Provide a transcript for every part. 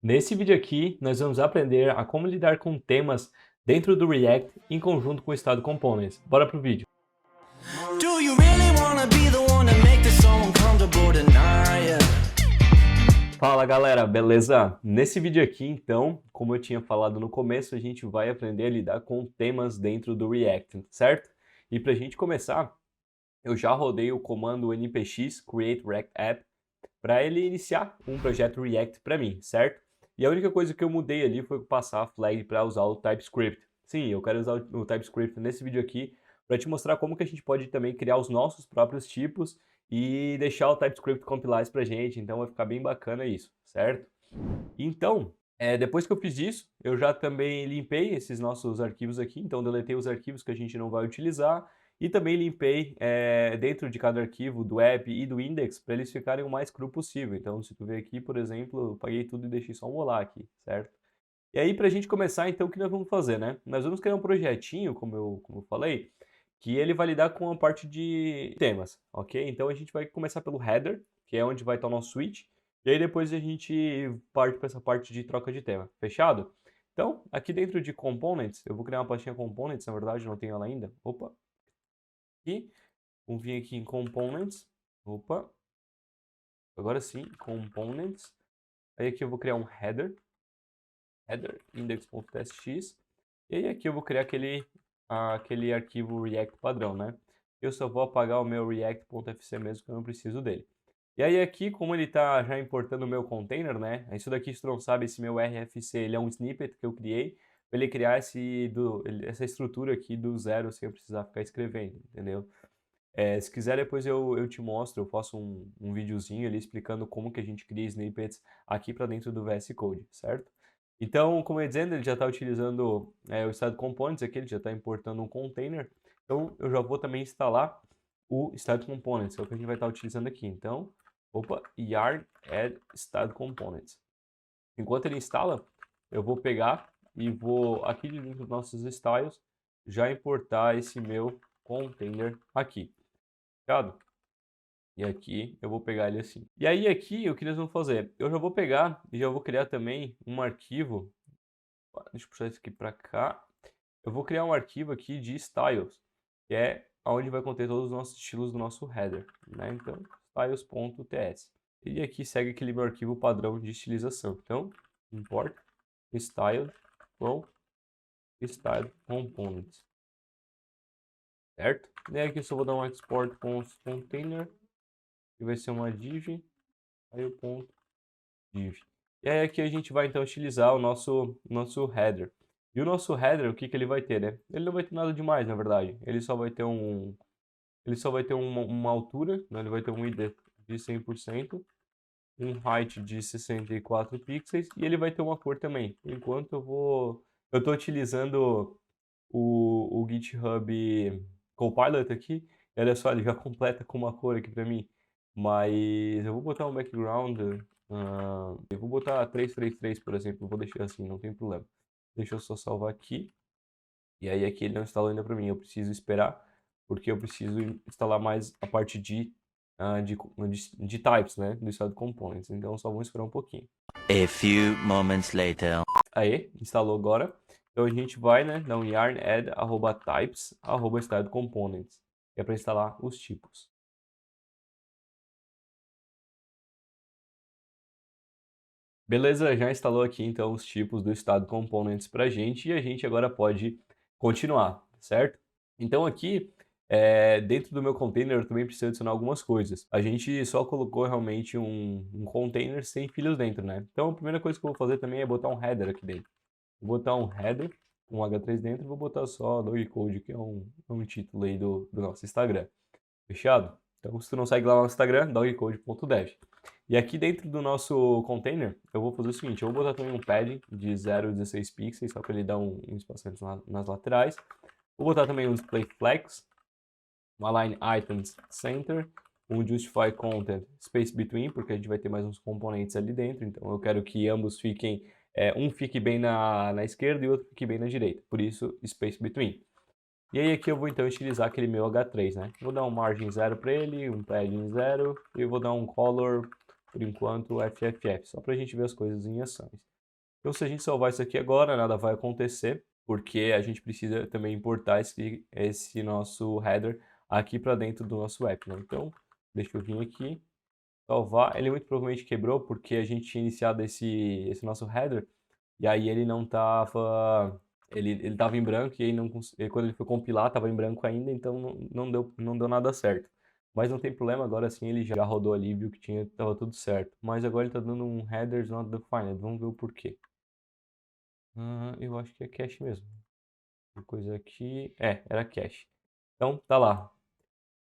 Nesse vídeo aqui, nós vamos aprender a como lidar com temas dentro do React em conjunto com o Style Components. Bora pro vídeo. Do you really wanna be the one to make this so uncomfortable tonight? Fala galera, beleza? Nesse vídeo aqui, então, como eu tinha falado no começo, a gente vai aprender a lidar com temas dentro do React, certo? E pra gente começar, eu já rodei o comando npx create React App para ele iniciar um projeto React para mim, certo? E a única coisa que eu mudei ali foi passar a flag para usar o TypeScript. Sim, eu quero usar o TypeScript nesse vídeo aqui para te mostrar como que a gente pode também criar os nossos próprios tipos e deixar o TypeScript compilar isso pra gente, então vai ficar bem bacana isso, certo? Então, depois que eu fiz isso, eu já também limpei esses nossos arquivos aqui, então deletei os arquivos que a gente não vai utilizar e também limpei dentro de cada arquivo do app e do index para eles ficarem o mais cru possível. Então, se tu ver aqui, por exemplo, eu paguei tudo e deixei só um olá aqui, certo? E aí, para a gente começar, então, o que nós vamos fazer, né? Nós vamos criar um projetinho, como eu falei, que ele vai lidar com a parte de temas, ok? Então, a gente vai começar pelo header, que é onde vai estar o nosso switch, e aí depois a gente parte para essa parte de troca de tema, fechado? Então, aqui dentro de components, eu vou criar uma pastinha components, na verdade, não tenho ela ainda. Opa, aqui, vamos vir aqui em components, opa, agora sim, components. Aí aqui eu vou criar um header index.txt, e aí aqui eu vou criar aquele arquivo React padrão, né? Eu só vou apagar o meu react.fc mesmo, que eu não preciso dele. E aí aqui, como ele está já importando o meu container, né? Isso daqui, se tu não sabe, esse meu RFC, ele é um snippet que eu criei, para ele criar essa estrutura aqui do zero, sem eu precisar ficar escrevendo, entendeu? Se quiser, depois eu te mostro, eu faço um videozinho ali explicando como que a gente cria snippets aqui para dentro do VS Code, certo? Então, como eu ia dizendo, ele já está utilizando o Style Components aqui, ele já está importando um container. Então, eu já vou também instalar o Style Components, que é o que a gente vai estar utilizando aqui. Então, opa, yarn add Style Components. Enquanto ele instala, eu vou pegar e vou aqui dentro dos nossos styles já importar esse meu container aqui. E aqui eu vou pegar ele assim. E aí aqui o que nós vamos fazer? Eu já vou pegar e já vou criar também um arquivo. Deixa eu puxar isso aqui para cá. Eu vou criar um arquivo aqui de styles, que é onde vai conter todos os nossos estilos do nosso header, né? Então, styles.ts. E aqui segue aquele meu arquivo padrão de estilização. Então, import style from style components, certo? E aqui eu só vou dar um export com container, que vai ser uma div, aí o ponto div. E aí aqui a gente vai então utilizar o nosso header. E o nosso header, o que que ele vai ter, né? Ele não vai ter nada demais, na verdade. Ele só vai ter uma altura, né? Ele vai ter um id de 100%, um height de 64 pixels e ele vai ter uma cor também. Enquanto eu estou utilizando o GitHub Copilot aqui, e olha só, ele já completa com uma cor aqui para mim. Mas eu vou botar um background, eu vou botar 333, por exemplo, vou deixar assim, não tem problema. Deixa eu só salvar aqui. E aí aqui ele não instalou ainda para mim, eu preciso esperar, porque eu preciso instalar mais a parte de types, né, do estado components. Então só vamos esperar um pouquinho. A few moments later. Aí, instalou agora. Então a gente vai, né, dar um yarn add @types style components, que é para instalar os tipos. Beleza, já instalou aqui então os tipos do estado components para a gente e a gente agora pode continuar, certo? Então aqui, dentro do meu container eu também preciso adicionar algumas coisas. A gente só colocou realmente um container sem filhos dentro, né? Então a primeira coisa que eu vou fazer também é botar um header aqui dentro. Vou botar um header, um H3 dentro e vou botar só Dogcode, que é um título aí do nosso Instagram. Fechado? Então, se tu não segue lá no Instagram, dogcode.dev. E aqui dentro do nosso container, eu vou fazer o seguinte, eu vou botar também um padding de 0,16 pixels, só para ele dar um espaçamento nas laterais. Vou botar também um display flex, um align items center, um justify content space between, porque a gente vai ter mais uns componentes ali dentro, então eu quero que ambos fiquem, um fique bem na esquerda e o outro fique bem na direita, por isso space between. E aí aqui eu vou então utilizar aquele meu H3, né? Vou dar um margin 0 para ele, um padding 0 e vou dar um color por enquanto, FFF, só para a gente ver as coisas em ações. Então, se a gente salvar isso aqui agora, nada vai acontecer, porque a gente precisa também importar esse nosso header aqui para dentro do nosso app, né? Então, deixa eu vir aqui, salvar. Ele muito provavelmente quebrou porque a gente tinha iniciado esse nosso header e aí ele não estava... Ele estava em branco e aí quando ele foi compilar estava em branco ainda, então não deu nada certo. Mas não tem problema, agora sim ele já rodou ali, viu que estava tudo certo. Mas agora ele está dando um headers not defined, vamos ver o porquê. Eu acho que é cache mesmo. Uma coisa aqui... era cache. Então, tá lá.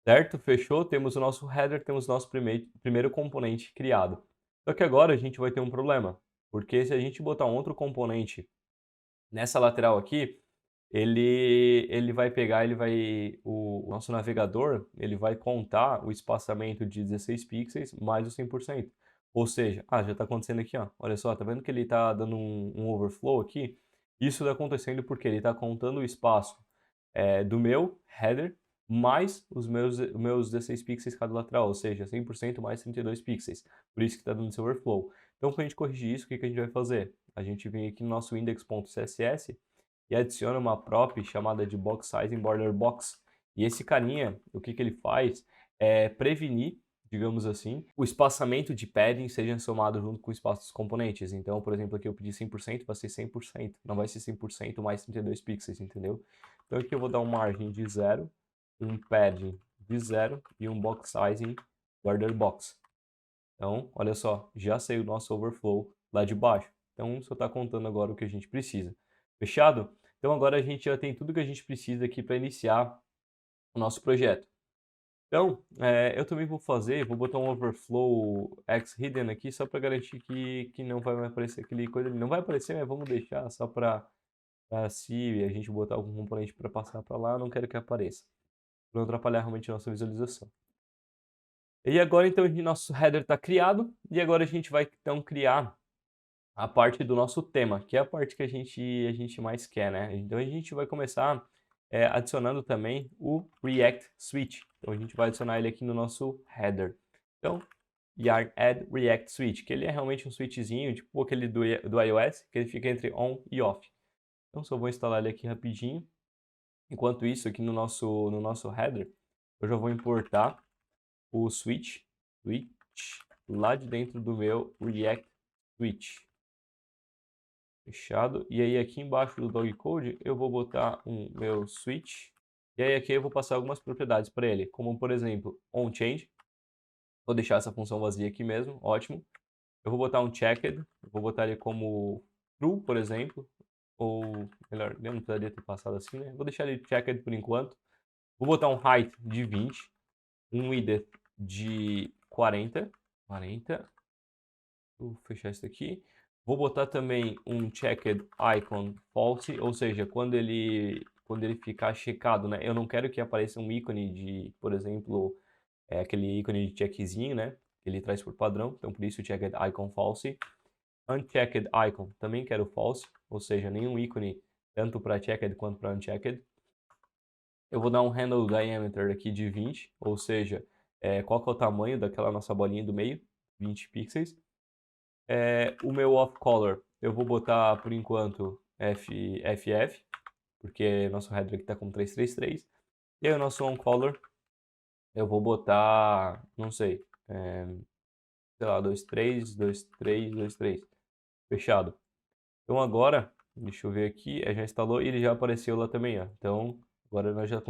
Certo? Fechou? Temos o nosso header, temos o nosso primeiro componente criado. Só que agora a gente vai ter um problema. Porque se a gente botar um outro componente nessa lateral aqui, ele vai pegar, o nosso navegador, ele vai contar o espaçamento de 16 pixels mais os 100%. Ou seja, já está acontecendo aqui, ó. Olha só, tá vendo que ele está dando um overflow aqui? Isso está acontecendo porque ele está contando o espaço do meu header mais os meus 16 pixels cada lateral, ou seja, 100% mais 32 pixels. Por isso que está dando esse overflow. Então, para a gente corrigir isso, o que a gente vai fazer? A gente vem aqui no nosso index.css e adiciona uma prop chamada de box size border box. E esse carinha, o que ele faz é prevenir, digamos assim, o espaçamento de padding seja somado junto com o espaço dos componentes. Então, por exemplo, aqui eu pedi 100%, vai ser 100%, não vai ser 100% mais 32 pixels, entendeu? Então aqui eu vou dar uma margem de 0, um padding de 0 e um box sizing border box. Então, olha só, já saiu o nosso overflow lá de baixo. Então, só está contando agora o que a gente precisa. Fechado? Então, agora a gente já tem tudo que a gente precisa aqui para iniciar o nosso projeto. Então, eu também vou botar um overflow x hidden aqui só para garantir que não vai aparecer aquele coisa ali. Não vai aparecer, mas vamos deixar só para se a gente botar algum componente para passar para lá, eu não quero que apareça. Para não atrapalhar realmente a nossa visualização. E agora, então, o nosso header está criado. E agora a gente vai, então, criar a parte do nosso tema, que é a parte que a gente mais quer, né? Então, a gente vai começar adicionando também o React Switch. Então, a gente vai adicionar ele aqui no nosso header. Então, yarn add React Switch, que ele é realmente um switchzinho, tipo aquele do iOS, que ele fica entre on e off. Então, só vou instalar ele aqui rapidinho. Enquanto isso, aqui no nosso header, eu já vou importar o switch lá de dentro do meu React Switch. Fechado. E aí aqui embaixo do dog code eu vou botar meu switch. E aí aqui eu vou passar algumas propriedades para ele, como por exemplo, onChange. Vou deixar essa função vazia aqui mesmo, ótimo. Eu vou botar um checked, vou botar ele como true, por exemplo. Ou melhor, eu não precisaria ter passado assim, né? Vou deixar ele checked por enquanto. Vou botar um height de 20, um width de 40. Vou fechar isso aqui. Vou botar também um checked icon false, ou seja, quando ele ficar checado, né? Eu não quero que apareça um ícone de, por exemplo, aquele ícone de checkzinho, né? Que ele traz por padrão. Então, por isso o checked icon false. Unchecked icon, também quero false, ou seja, nenhum ícone tanto para checked quanto para unchecked. Eu vou dar um handle diameter aqui de 20, ou seja, qual que é o tamanho daquela nossa bolinha do meio, 20 pixels. O meu off color, eu vou botar por enquanto FFF, porque nosso header aqui está com 333. E aí o nosso on color, eu vou botar, não sei, sei lá, 23, 23, 23. Fechado. Então agora, deixa eu ver aqui, já instalou e ele já apareceu lá também, ó. Então agora nós já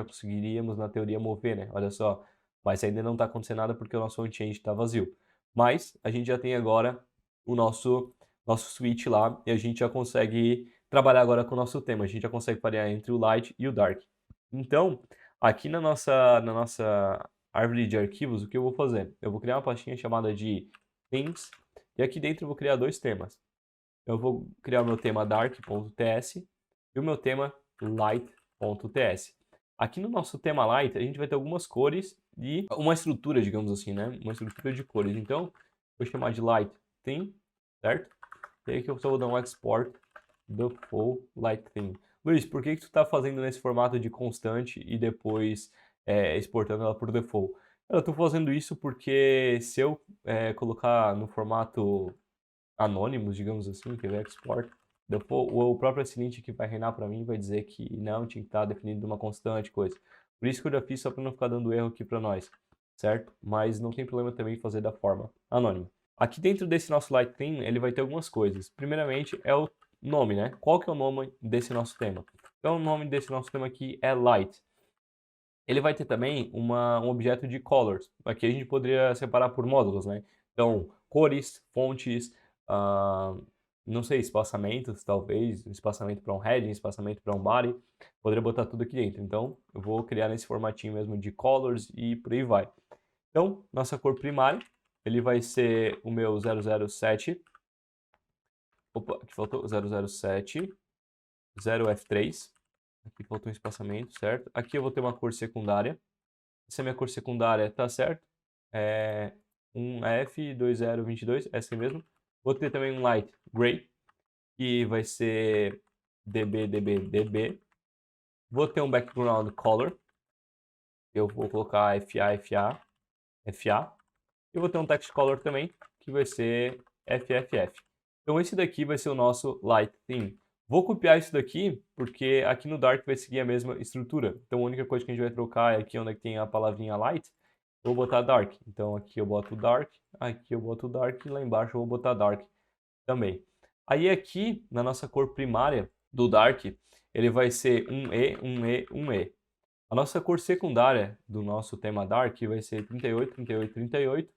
conseguiríamos na teoria mover, né? Olha só, mas ainda não está acontecendo nada porque o nosso onChange está vazio. Mas a gente já tem agora o nosso switch lá e a gente já consegue trabalhar agora com o nosso tema. A gente já consegue variar entre o light e o dark. Então, aqui na nossa árvore de arquivos, o que eu vou fazer? Eu vou criar uma pastinha chamada de themes e aqui dentro eu vou criar dois temas. Eu vou criar o meu tema dark.ts e o meu tema light.ts. Aqui no nosso tema light, a gente vai ter algumas cores e uma estrutura, digamos assim, né? Uma estrutura de cores. Então, vou chamar de light theme, certo? E aí que eu só vou dar um export default light theme. Luiz, por que tu está fazendo nesse formato de constante e depois exportando ela por default? Eu estou fazendo isso porque se eu colocar no formato anônimos, digamos assim, que é o export, depois, o próprio assinante que vai reinar para mim vai dizer que não, tinha que estar definido uma constante, coisa. Por isso que eu já fiz só para não ficar dando erro aqui para nós, certo? Mas não tem problema também fazer da forma anônima. Aqui dentro desse nosso light theme, ele vai ter algumas coisas. Primeiramente é o nome, né? Qual que é o nome desse nosso tema? Então o nome desse nosso tema aqui é light. Ele vai ter também um objeto de colors. Aqui a gente poderia separar por módulos, né? Então, cores, fontes, ah, não sei, espaçamentos, talvez, espaçamento para um heading, espaçamento para um body. Poderia botar tudo aqui dentro. Então, eu vou criar nesse formatinho mesmo de colors e por aí vai. Então, nossa cor primária, ele vai ser o meu 007. Opa, aqui faltou 007, 0F3. Aqui faltou um espaçamento, certo? Aqui eu vou ter uma cor secundária. Essa é a minha cor secundária, tá certo? É um F2022, essa mesmo. Vou ter também um light gray, que vai ser DB, DB, DB. Vou ter um background color. Eu vou colocar FA, FA, FA. E vou ter um text color também, que vai ser FFF. Então esse daqui vai ser o nosso light theme. Vou copiar isso daqui, porque aqui no Dark vai seguir a mesma estrutura. Então a única coisa que a gente vai trocar é aqui onde tem a palavrinha light, eu vou botar dark. Então aqui eu boto dark, aqui eu boto dark, e lá embaixo eu vou botar dark também. Aí aqui, na nossa cor primária do dark, ele vai ser um E, um E, um E. A nossa cor secundária do nosso tema dark vai ser 38, 38, 38.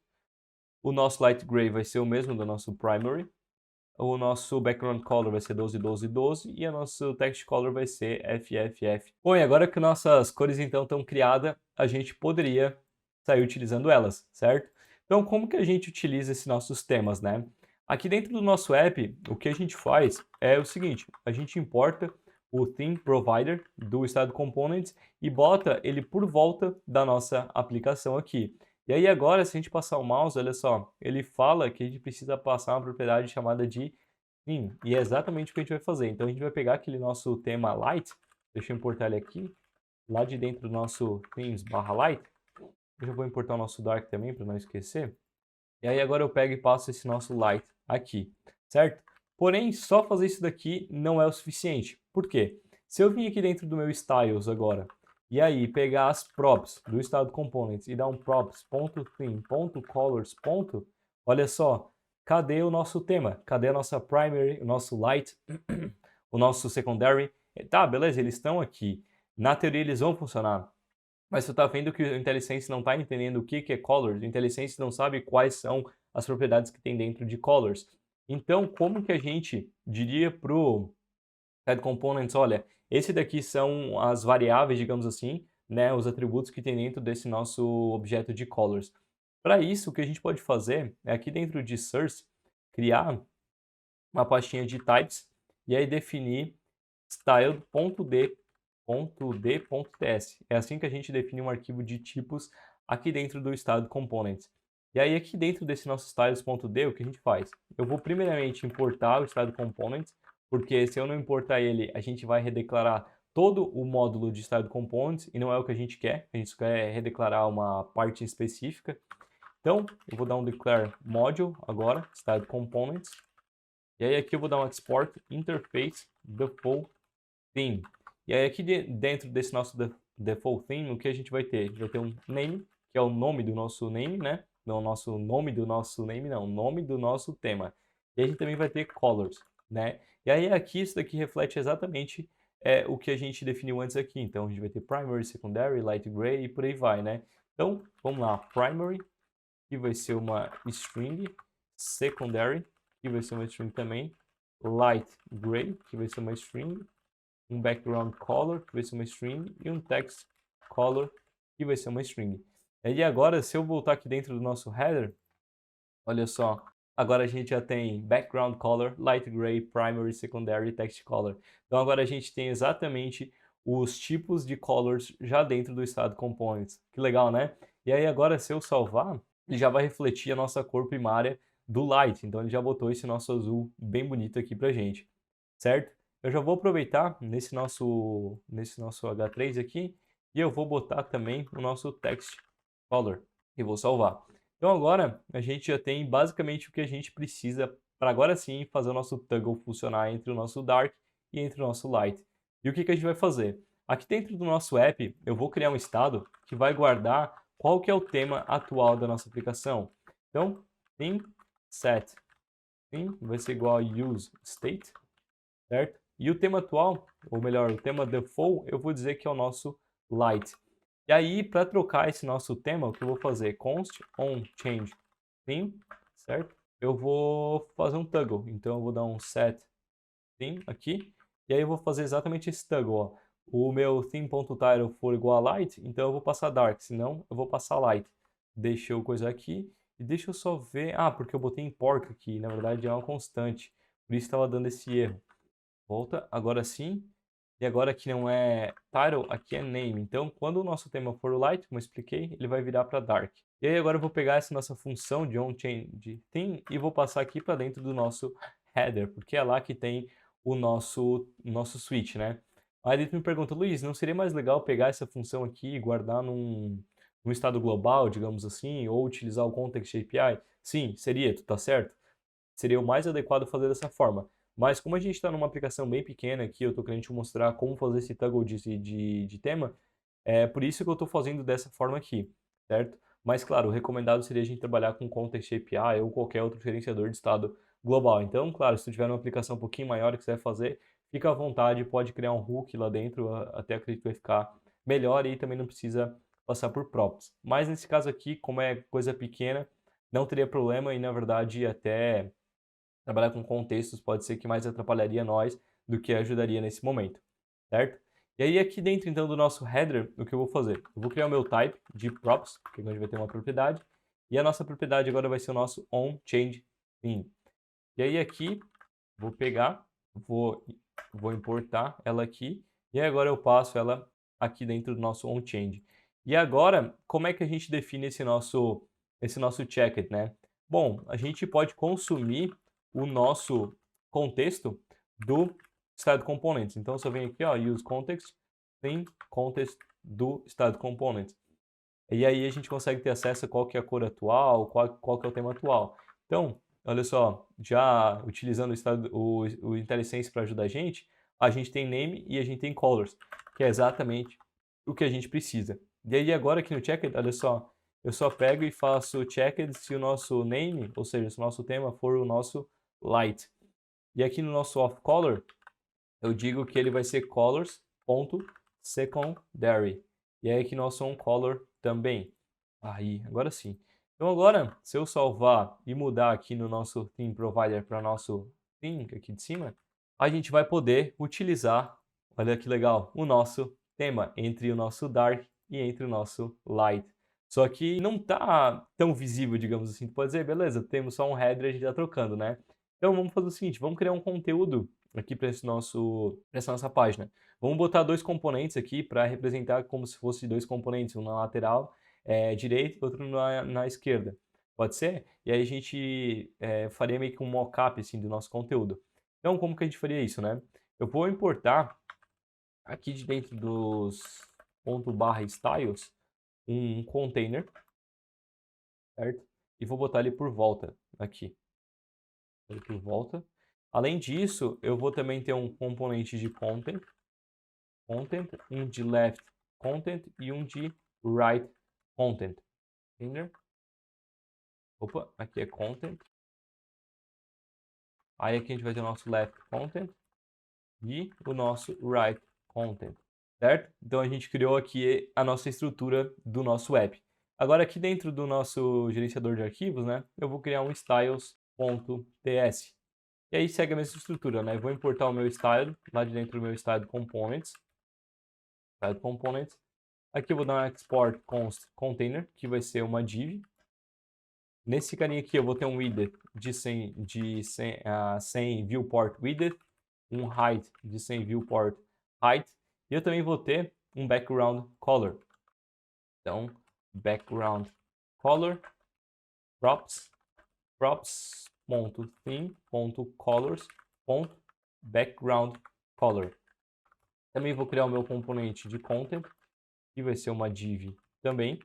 O nosso light gray vai ser o mesmo do nosso primary. O nosso background color vai ser 12, 12, 12 e o nosso text color vai ser FFF. Bom, e agora que nossas cores então estão criadas, a gente poderia sair utilizando elas, certo? Então, como que a gente utiliza esses nossos temas, né? Aqui dentro do nosso app, o que a gente faz é o seguinte, a gente importa o theme provider do estado components e bota ele por volta da nossa aplicação aqui. E aí agora, se a gente passar o mouse, olha só, ele fala que a gente precisa passar uma propriedade chamada de theme. E é exatamente o que a gente vai fazer. Então a gente vai pegar aquele nosso tema light, deixa eu importar ele aqui, lá de dentro do nosso themes/light. Eu já vou importar o nosso dark também, para não esquecer. E aí agora eu pego e passo esse nosso light aqui, certo? Porém, só fazer isso daqui não é o suficiente. Por quê? Se eu vir aqui dentro do meu styles agora, e aí pegar as props do estado components e dar um props.theme.colors. Olha só, cadê o nosso tema? Cadê a nossa primary, o nosso light, o nosso secondary? Tá, beleza, eles estão aqui. Na teoria eles vão funcionar. Mas você está vendo que o IntelliSense não está entendendo o que é colors. O IntelliSense não sabe quais são as propriedades que tem dentro de colors. Então, como que a gente diria para o Head Components, olha, esse daqui são as variáveis, digamos assim, né, os atributos que tem dentro desse nosso objeto de colors. Para isso, o que a gente pode fazer é aqui dentro de source, criar uma pastinha de types e aí definir style.d.ts. É assim que a gente define um arquivo de tipos aqui dentro do estado components. E aí aqui dentro desse nosso styles.d, o que a gente faz? Eu vou primeiramente importar o estado components, porque se eu não importar ele, a gente vai redeclarar todo o módulo de estado components e não é o que a gente quer. A gente quer redeclarar uma parte específica. Então, eu vou dar um declare module agora, style components. E aí aqui eu vou dar um export interface default theme. E aí aqui dentro desse nosso default theme, o que a gente vai ter? A gente vai ter um name, que é o nome do nosso name, né? Não, nosso nome do nosso name, não, nome do nosso tema. E a gente também vai ter colors, né? E aí aqui isso daqui reflete exatamente o que a gente definiu antes aqui. Então a gente vai ter primary, secondary, light gray e por aí vai, né? Então vamos lá, primary, que vai ser uma string, secondary, que vai ser uma string também, light gray, que vai ser uma string, um background color, que vai ser uma string, e um text color, que vai ser uma string. E agora, se eu voltar aqui dentro do nosso header, olha só, agora a gente já tem background color, light gray, primary, secondary, text color. Então agora a gente tem exatamente os tipos de colors já dentro do estado components. Que legal, né? E aí agora, se eu salvar, ele já vai refletir a nossa cor primária do light. Então ele já botou esse nosso azul bem bonito aqui pra gente, certo? Eu já vou aproveitar nesse nosso H3 aqui e eu vou botar também o nosso text color. e vou salvar. Então agora a gente já tem basicamente o que a gente precisa para agora sim fazer o nosso toggle funcionar entre o nosso dark e entre o nosso light. E o que a gente vai fazer? Aqui dentro do nosso app, eu vou criar um estado que vai guardar qual que é o tema atual da nossa aplicação. Então, theme set theme vai ser igual a use state, certo? E o tema atual, ou melhor, o tema default, eu vou dizer que é o nosso light. E aí, para trocar esse nosso tema, o que eu vou fazer? Const on change theme, certo? Eu vou fazer um toggle. Então, eu vou dar um set theme aqui. E aí, eu vou fazer exatamente esse toggle, ó. O meu theme.title for igual a light, então eu vou passar dark. Senão, eu vou passar light. Deixa eu coisar aqui. E deixa eu só ver... Ah, porque eu botei import aqui. Na verdade, é uma constante. Por isso estava dando esse erro. Volta, agora sim. E agora aqui não é title, aqui é name. Então, quando o nosso tema for light, como eu expliquei, ele vai virar para dark. E aí agora eu vou pegar essa nossa função de onChange theme e vou passar aqui para dentro do nosso header, porque é lá que tem o nosso switch, né? Aí ele me pergunta, Luiz, não seria mais legal pegar essa função aqui e guardar num estado global, digamos assim, ou utilizar o Context API? Sim, seria, tu tá certo? Seria o mais adequado fazer dessa forma. Mas como a gente está numa aplicação bem pequena aqui, eu estou querendo te mostrar como fazer esse toggle de tema, é por isso que eu estou fazendo dessa forma aqui, certo? Mas claro, o recomendado seria a gente trabalhar com Context API ou qualquer outro gerenciador de estado global. Então, claro, se tu tiver uma aplicação um pouquinho maior que quiser fazer, fica à vontade, pode criar um hook lá dentro, até acredito que vai ficar melhor e também não precisa passar por props. Mas nesse caso aqui, como é coisa pequena, não teria problema e na verdade até trabalhar com contextos pode ser que mais atrapalharia nós do que ajudaria nesse momento, certo? E aí aqui dentro então do nosso header, o que eu vou fazer? Eu vou criar o meu type de props, que é onde vai ter uma propriedade, e a nossa propriedade agora vai ser o nosso onChangeTheme. E aí aqui, vou pegar, vou importar ela aqui, e agora eu passo ela aqui dentro do nosso onChange. E agora, como é que a gente define esse nosso checked, né? Bom, a gente pode consumir o nosso contexto do style components. Então, se eu venho aqui, ó, use context, tem context do style components. E aí a gente consegue ter acesso a qual que é a cor atual, qual que é o tema atual. Então, olha só, já utilizando o IntelliSense para ajudar a gente tem name e a gente tem colors, que é exatamente o que a gente precisa. E aí agora aqui no checked, olha só, eu só pego e faço checked se o nosso name, ou seja, se o nosso tema for o nosso light. E aqui no nosso off-color, eu digo que ele vai ser colors.secondary. E aí aqui nosso onColor também. Aí, agora sim. Então agora, se eu salvar e mudar aqui no nosso theme provider para nosso theme aqui de cima, a gente vai poder utilizar, olha que legal, o nosso tema entre o nosso dark e entre o nosso light. Só que não tá tão visível, digamos assim. Tu pode dizer, beleza, temos só um header e a gente tá trocando, né? Então vamos fazer o seguinte, vamos criar um conteúdo aqui para essa nossa página. Vamos botar dois componentes aqui para representar como se fosse dois componentes, um na lateral direita e outro na esquerda. Pode ser? E aí a gente faria meio que um mockup assim, do nosso conteúdo. Então, como que a gente faria isso, né? Eu vou importar aqui de dentro dos .styles um container, certo? E vou botar ele por volta aqui. Por volta. Além disso, eu vou também ter um componente de content, um de left content e um de right content. Entendeu? Opa, aqui é content. Aí aqui a gente vai ter o nosso left content e o nosso right content, certo? Então a gente criou aqui a nossa estrutura do nosso app. Agora aqui dentro do nosso gerenciador de arquivos, né, eu vou criar um styles.ts. E aí segue a mesma estrutura, né? Eu vou importar o meu style lá de dentro do meu style components. Style components. Aqui eu vou dar um export const container, que vai ser uma div. Nesse carinha aqui eu vou ter um width de 100 viewport width, um height de 100 viewport height, e eu também vou ter um background color. Então, background color props.theme.colors.background color. Também vou criar o meu componente de content, que vai ser uma div também.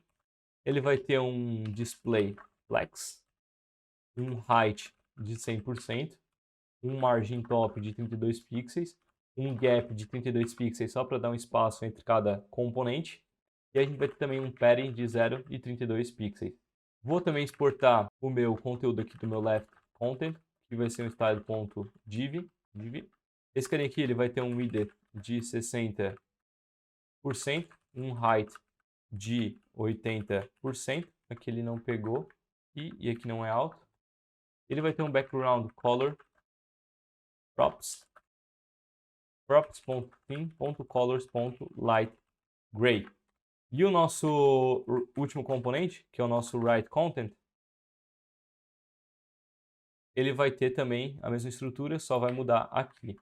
Ele vai ter um display flex, um height de 100%, um margin top de 32 pixels, um gap de 32 pixels só para dar um espaço entre cada componente, e a gente vai ter também um padding de 0 e 32 pixels. Vou também exportar o meu conteúdo aqui do meu left content, que vai ser um style.div. Esse carinha aqui ele vai ter um width de 60%, um height de 80%, aqui ele não pegou, e aqui não é alto. Ele vai ter um background color props.theme.colors.light gray. E o nosso último componente, que é o nosso write content, ele vai ter também a mesma estrutura, só vai mudar aqui.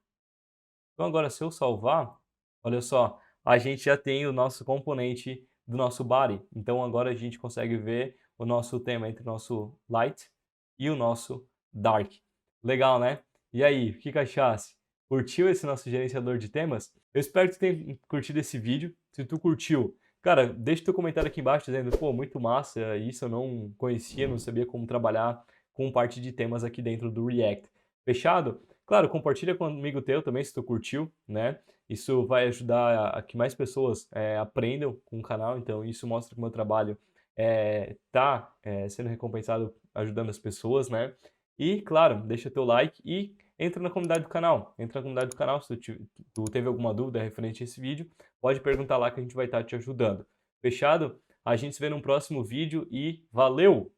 Então agora se eu salvar, olha só, a gente já tem o nosso componente do nosso body. Então agora a gente consegue ver o nosso tema entre o nosso light e o nosso dark. Legal, né? E aí, o que achasse? Curtiu esse nosso gerenciador de temas? Eu espero que tu tenha curtido esse vídeo. Se tu curtiu, cara, deixa teu comentário aqui embaixo dizendo, pô, muito massa, isso eu não conhecia, não sabia como trabalhar com parte de temas aqui dentro do React. Fechado? Claro, compartilha com um amigo teu também se tu curtiu, né? Isso vai ajudar a que mais pessoas aprendam com o canal, então isso mostra que o meu trabalho está sendo recompensado ajudando as pessoas, né? E, claro, deixa teu like e entra na comunidade do canal. Entra na comunidade do canal se tu teve alguma dúvida referente a esse vídeo, pode perguntar lá que a gente vai estar te ajudando. Fechado? A gente se vê num próximo vídeo e valeu!